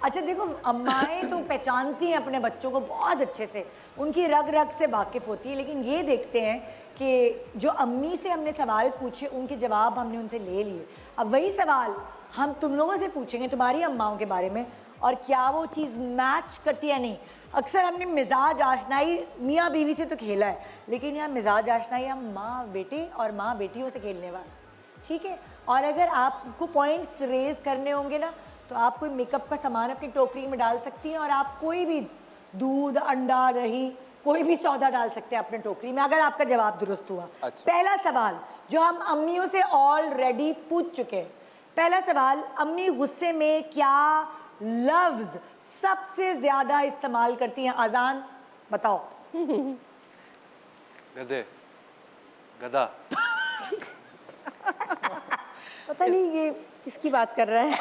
अच्छा देखो, अम्माएं तो पहचानती हैं अपने बच्चों को बहुत अच्छे से, उनकी रग रग से वाकिफ होती है। लेकिन ये देखते हैं कि जो अम्मी से हमने सवाल पूछे उनके जवाब हमने उनसे ले लिए, अब वही सवाल हम तुम लोगों से पूछेंगे तुम्हारी अम्माओं के बारे में, और क्या वो चीज़ मैच करती है नहीं। अक्सर हमने मिजाज आशनाई मियाँ बीवी से तो खेला है, लेकिन यहाँ मिजाज आशनाई हम माँ बेटे और माँ बेटियों से खेलने वाले, ठीक है। और अगर आपको पॉइंट्स रेज करने होंगे ना, तो आप कोई मेकअप का सामान अपनी टोकरी में डाल सकती हैं और आप कोई भी दूध, अंडा, दही, कोई भी सौदा डाल सकते हैं अपने टोकरी में, अगर आपका जवाब दुरुस्त हुआ। अच्छा। पहला सवाल जो हम अम्मियों से ऑलरेडी पूछ चुके हैं, पहला सवाल, अम्मी गुस्से में क्या लफ्ज सबसे ज्यादा इस्तेमाल करती हैं? आजान बताओ। गधे, गधा। पता नहीं ये किसकी बात कर रहा है।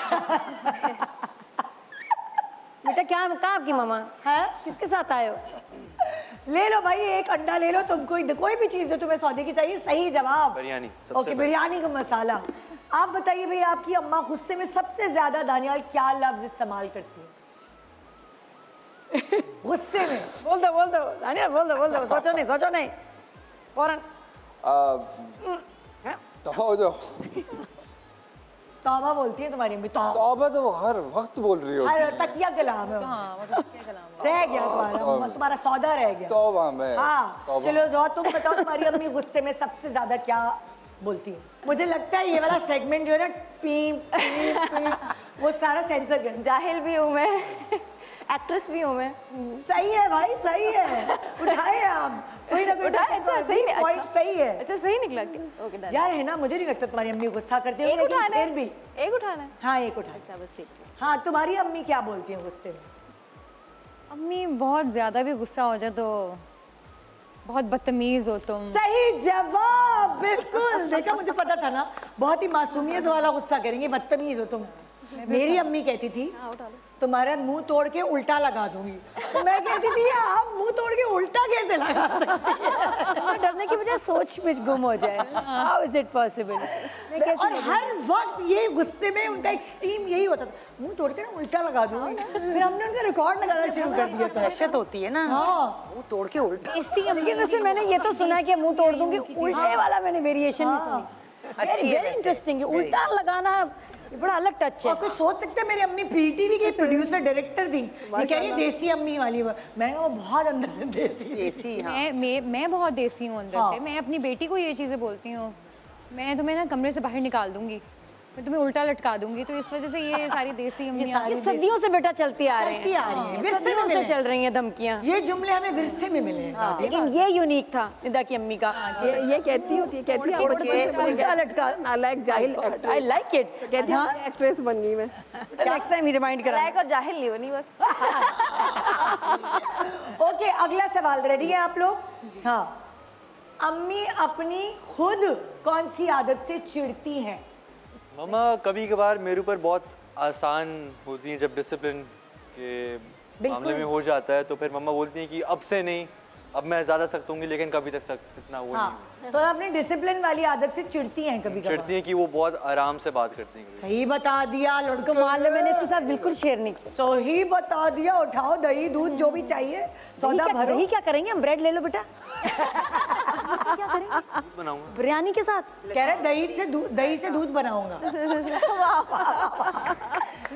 बेटा क्या कहाँ आपकी मामा है? किसके साथ आए हो? ले लो भाई, एक अंडा ले लो, तुम कोई भी चीज जो तुम्हें सौदे की चाहिए। सही जवाब बिरयानी, सबसे ओके, बिरयानी का मसाला। आप बताइए भाई, आपकी अम्मा गुस्से में सबसे ज्यादा दानियाल क्या लफ्ज इस्तेमाल करती है? गुस्से में बोल दो दानिया, बोल दो, सोचो नहीं फौरन। दफा हो जाओ। तौबा बोलती है तुम्हारी अम्मी? तौबा तो वो हर वक्त बोल रही हो। हर तकिया कलाम है। रह गया तुम्हारा सौदा रह गया। तौबा में। हाँ तौबा। चलो ज़ोहर, तुम बताओ तुम्हारी अम्मी गुस्से में सबसे ज्यादा क्या बोलती है? मुझे लगता है ये वाला सेगमेंट जो है ना, वो सारा सेंसर कर। जाहिल भी हूँ मैं, एक्ट्रेस भी हूँ मैं। सही है भाई, सही है। उठाए आप कोई ना कोई उठाए, अच्छा सही है, पॉइंट सही है। अच्छा सही निकला क्या? Okay done. यार है ना, मुझे नहीं लगता तुम्हारी अम्मी गुस्सा करती है, एक लेकिन उठाना फिर है, भी। एक उठाना है। हाँ एक उठा। अच्छा बस ठीक है। हाँ तुम्हारी अम्मी क्या बोलती है गुस्से में? अम्मी बहुत ज़्यादा भी गुस्सा हो जाए तो बहुत बदतमीज़ हो तुम। सही जवाब, बिल्कुल। देखा, मुझे पता था ना, बहुत ही मासूमियत वाला गुस्सा करेंगे, बदतमीज हो तुम। मेरी अम्मी कहती थी तुम्हारा मुंह तोड़ के उल्टा लगा दूंगी, तो मैं कहती थी आप मुंह तोड़ के उल्टा कैसे लगा सकती हैं? डरने की बजाय सोच में गुम हो जाए। How is it possible? और हर वक्त ये गुस्से में उनका एक्सट्रीम यही होता था, मुंह तोड़ के उल्टा लगा दूंगी। फिर हमने उनका रिकॉर्ड लगाना शुरू कर दिया था। दहशत होती है ना, हाँ मुंह तोड़ के उल्टा। लेकिन वैसे मैंने ये तो सुना है कि मुंह तोड़ दूंगी, उल्टे वाला मैंने वेरिएशन नहीं सुनी। अच्छी है वेरी इंटरेस्टिंग। उल्टा लगाना ये बड़ा अलग टच है। और कोई सोच सकते हैं मेरी अम्मी पीटीवी की प्रोड्यूसर डायरेक्टर थी, ये कह रही है देसी अम्मी वाली। मैंने कहा वो बहुत अंदर से देसी। हाँ। मैं बहुत देसी हूँ अंदर से। मैं अपनी बेटी को ये चीज़ें बोलती हूँ, मैं तुम्हें ना कमरे से बाहर निकाल दूंगी, मैं तुम्हें उल्टा लटका दूंगी। तो इस वजह से ये सारी देसी अम्मियाँ ये सदियों से बेटा चलती आ रही चलती आ रही हैं, हैं, विरसे में सदियों से मिले। चल रही हैं धमकियाँ। ये जुमले हमें विरसे में मिले हैं। लेकिन ये यूनिक था निदा की अम्मी का। ये कहती होती है, कहती है उल्टा लटका, नालायक जाहिल आई लाइक इट। कहती हाँ एक्ट्रेस बन गई मैं। नेक्स्ट टाइम रिमाइंड करा। लायक और जाहिल नहीं बनी बस। ओके, अगला सवाल रेडी है आप लोग? हाँ, अम्मी अपनी खुद कौन सी आदत से चिढ़ती हैं? मम्मा कभी कभार मेरे ऊपर बहुत आसान होती हैं, जब डिसिप्लिन के मामले में हो जाता है तो फिर मम्मा बोलती हैं कि अब से नहीं, अब मैं ज़्यादा सख्त होंगी, लेकिन कभी तक सख्त इतना वो हाँ, तो अपनी डिसिप्लिन वाली आदत से चिढ़ती हैं कभी नहीं कभी? चिढ़ती हैं कि वो बहुत आराम से बात करती हैं। सही बता दिया लड़को। मान लो मैंने इसके साथ बिल्कुल शेयर नहीं किया। सही बता दिया। उठाओ दही दूध जो भी चाहिए, सौदा भरो। दही क्या करेंगे हम? ब्रेड ले लो बेटा। क्या करेंगे? बनाऊंगा बिरयानी के साथ। कह रहे दही से दूध बनाऊंगा।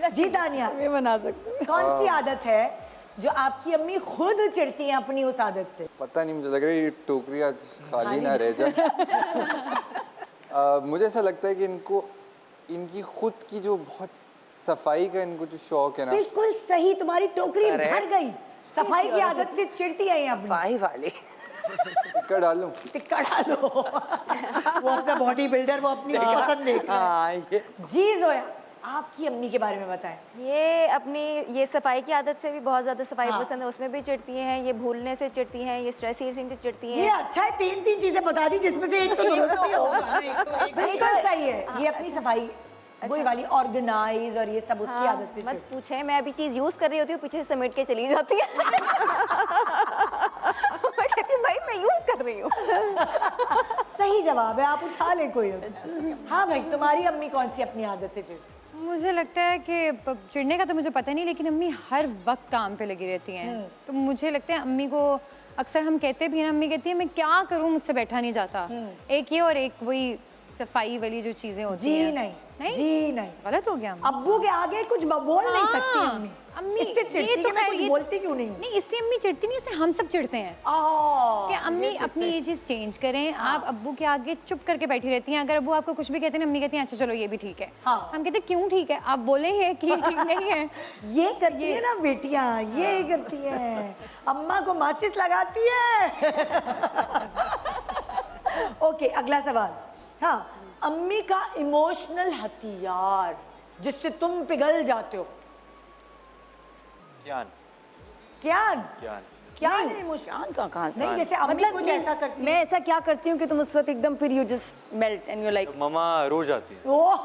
जी दानिया, मैं बना सकती हूँ। कौन सी आदत है जो आपकी अम्मी खुद चिढ़ती हैं अपनी उस आदत से? पता नहीं, मुझे लग रहा है ये टोकरी आज खाली ना रह जाए। मुझे ऐसा लगता है कि इनको इनकी खुद की जो बहुत सफाई का इनको जो शौक है ना। बिल्कुल सही, तुम्हारी टोकरी भर गई। सफाई की आदत से चिढ़ती है यहाँ भाई वाले। टिक्का डालूं? टिक्का डालो। वो अपना बॉडी बिल्डर, वो अपनी पसंद देख रहा है। जी जोया, आपकी अम्मी के बारे में बताएं। ये अपनी ये सफाई की आदत से भी बहुत ज्यादा सफाई हाँ। पसंद है, उसमें भी चिढ़ती हैं, ये भूलने से चिढ़ती हैं, ये स्ट्रेस ईटिंग से चिढ़ती ये हैं। अच्छा है, तीन चीजें बता दी जिसमें से एक तो दुरुस्त ही होगा। बिल्कुल सही है। ये अपनी सफाई वही वाली ऑर्गेनाइज और ये सब उसकी आदत से मत चिढ़ती पूछे, मैं अभी चीज यूज कर रही होती हूँ, पीछे से समेट के चली जाती है। मैं कहती हूँ भाई मैं यूज कर रही हूँ। है। सही जवाब है, आप उठा ले कोई। हाँ भाई, तुम्हारी अम्मी कौन सी अपनी आदत से चिढ़ती? मुझे लगता है कि चिढ़ने का तो मुझे पता नहीं, लेकिन अम्मी हर वक्त काम पे लगी रहती हैं। तो मुझे लगता है अम्मी को अक्सर हम कहते भी हैं, अम्मी कहती है मैं क्या करूं, मुझसे बैठा नहीं जाता। एक ये और एक वही सफाई वाली जो चीजें होती जी हैं। नहीं, जी नहीं, गलत हो गया। अब्बू के आगे कुछ बोल नहीं सकती हाँ, अम्मी। अम्मी इससे चिढ़ती ये तो कि मैं खैर कुछ ये बोलती क्यों नहीं हूँ? नहीं, इससे अम्मी चिढ़ती नहीं, इससे हम सब चिढ़ते हैं कि अम्मी अपनी ये चीज़ चेंज करें। आप अब्बू के आगे चुप करके बैठी रहती हैं, अगर अब्बू आपको कुछ भी कहते हैं अम्मी कहती हैं अच्छा चलो ये भी ठीक है। हाँ। हम कहते हैं क्यों ठीक है, आप बोले हैं कि ठीक नहीं है। ये करती है ना बेटियां, ये करती हैं, अम्मा को माचिस लगाती है। ओके, अगला सवाल। हाँ, अम्मी का इमोशनल हथियार जिससे तुम पिघल जाते हो। ज्ञान क्या ज्ञान क्या इमोशन? जान का कहाँ से? नहीं, जैसे अम्मी मतलब कुछ नहीं, ऐसा करती मैं ऐसा क्या करती हूँ कि तुम उस वक्त एकदम फिर you just melt and you like जब मम्मा रो जाती है, ओह,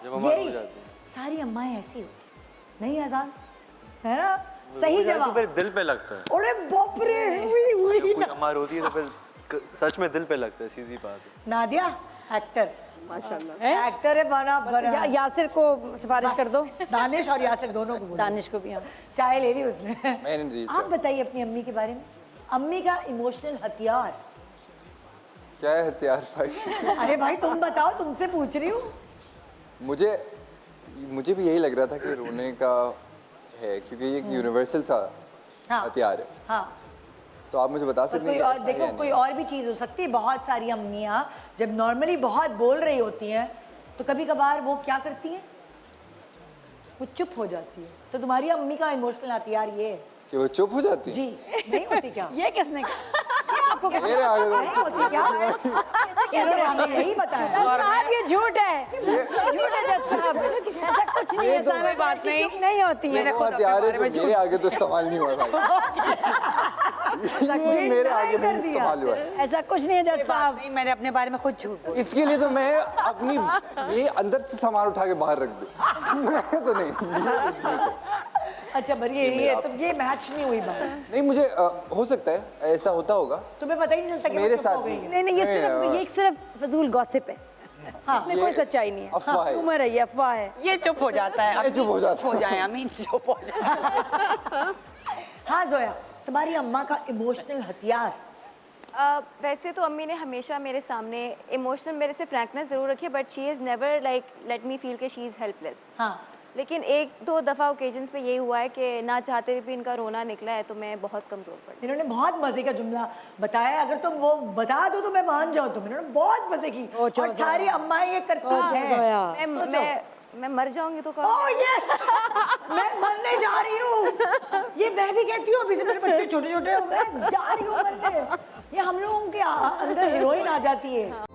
जब अम्मा यही रो जाती है। सारी अम्माएं ऐसी होती नहीं आजाद, है ना? रो सही जाती है, जवाब। फिर दिल पे लगता है। अरे बाप रे, हुई जब कोई ना। अम्मा रोती है तो फिर सच में दिल पे लगता है, सीधी बात है। नादिया एक्टर, माशाल्लाह। एक्टर है बना बना। यासिर को सिफारिश कर दो, दानिश और यासिर दोनों को बोलो। दानिश को भी। हाँ, चाय ले ली उसने। मैंने दी आप चाय। बताइए अपनी अम्मी के बारे में, अम्मी का इमोशनल हथियार। क्या है हथियार भाई? अरे भाई तुम बताओ, तुमसे पूछ रही हूँ। मुझे भी यही लग रहा था कि रोने का है, क्योंकि ये एक यूनिवर्सल सा हाँ। हथियार है। हाँ, तो आप मुझे बता और सकते कोई हैं कि और ऐसा है देखो, या कोई नहीं? और भी चीज़ हो सकती है। बहुत सारी अम्मियाँ जब नॉर्मली बहुत बोल रही होती हैं तो कभी कभार वो क्या करती हैं, वो चुप हो जाती है। तो तुम्हारी अम्मी का इमोशनल हथियार ये है। कि वो चुप हो जाती है? जी, नहीं होती क्या? ये किसने कहा? ये आपको कैसे? मेरे आगे नहीं होती क्या? इन्होंने हमें यही बताया। साहब ये झूठ है, झूठ है जज साहब, ऐसा कुछ नहीं है। तो- कोई बात नहीं होती है। वो हथियार है जो मेरे आगे तो इस्तेमाल नहीं हुआ भाई। ये मेरे आगे नहीं इस्तेमाल हुआ है। ऐसा कुछ नहीं है जज साहब, नहीं, मैंने अपने बारे में खुद झूठ बोला। इसके लिए तो मैं अपनी ये अंदर से सामान उठा के बाहर रख दूं। मैं तो नहीं, ये तो झूठ है। अच्छा बढ़िया, ये तो ये मैच नहीं हुई बात। नहीं, मुझे हो सकता है ऐसा होता होगा तुम्हें पता ही नहीं चलता कि मेरे वो चुप हो साथ गई भी। है। नहीं, ये सिर्फ फजूल गॉसिप है, हाँ, इसमें कोई सच्चाई नहीं है। अफवाह है। उम्र है, ये अफवाह है। ये चुप हो जाता है, ये चुप हो जाता है। हो जाए अमीन, चुप हो जाए। हाँ जोया, तुम्हारी अम्मा का इमोशनल हथियार। वैसे तो अम्मी ने हमेशा मेरे सामने इमोशनल मेरे से फ्रैंकनेस ज़रूर रखी है, but she is never like let me feel कि शी इज़ हेल्पलेस। हाँ, लेकिन एक दो दफ़ा ओकेजन्स पे ये हुआ है कि ना चाहते हुए भी इनका रोना निकला है, तो मैं बहुत कमज़ोर पड़ी। इन्होंने बहुत मजे का जुमला बताया, अगर तुम वो बता दो तो मैं मान जाऊँ। तुम इन्होंने बहुत मजे की, सोचो, और सारी अम्माएं ये करती हैं। जोया, मैं मर जाऊंगी तो ओह यस, मैं मरने जा रही हूँ। ये मैं भी कहती हूँ, अभी से मेरे बच्चे छोटे छोटे, मैं जा रही हूँ मरने। ये हम लोगों के अंदर हीरोइन आ जाती है।